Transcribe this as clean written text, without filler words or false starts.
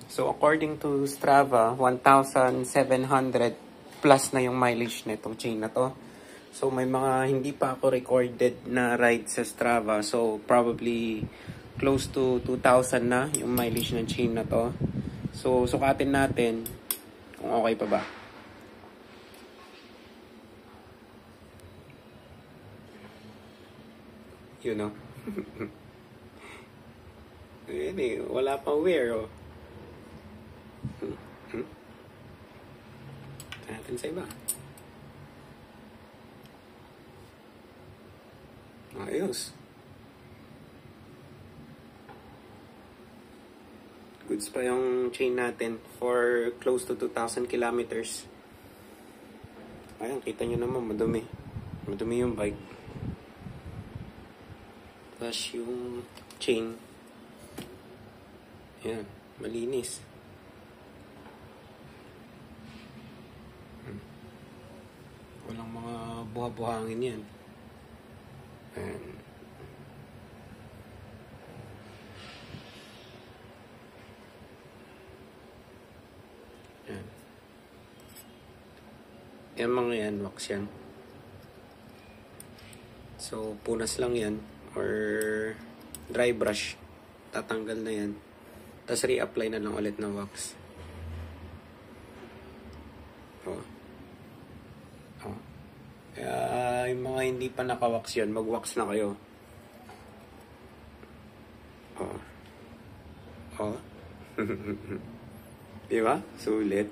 So, according to Strava, 1,700 plus na yung mileage nitong chain na to. So, may mga hindi pa ako recorded na ride sa Strava. So, probably close to 2,000 na yung mileage ng chain na to. So, sukatin natin kung okay pa ba. You know? Ayan eh, wala pang wear oh. Natin sa iba. Ayos. Goods pa yung chain natin for close to 2,000 kilometers. Ayun, kita nyo naman, madumi. Madumi yung bike. Tapos yung chain. Ayan, malinis. Walang mga buha-buhangin yan. Ayan. Ayan. Yan mga yan, wax yan. So, punas lang yan. Or dry brush. Tatanggal na yan. Tapos re-apply na lang ulit ng wax. Oh. Oh. Kaya yung mga hindi pa naka-wax yan, mag-wax na kayo. Oh. Oh. Diba? Sulit.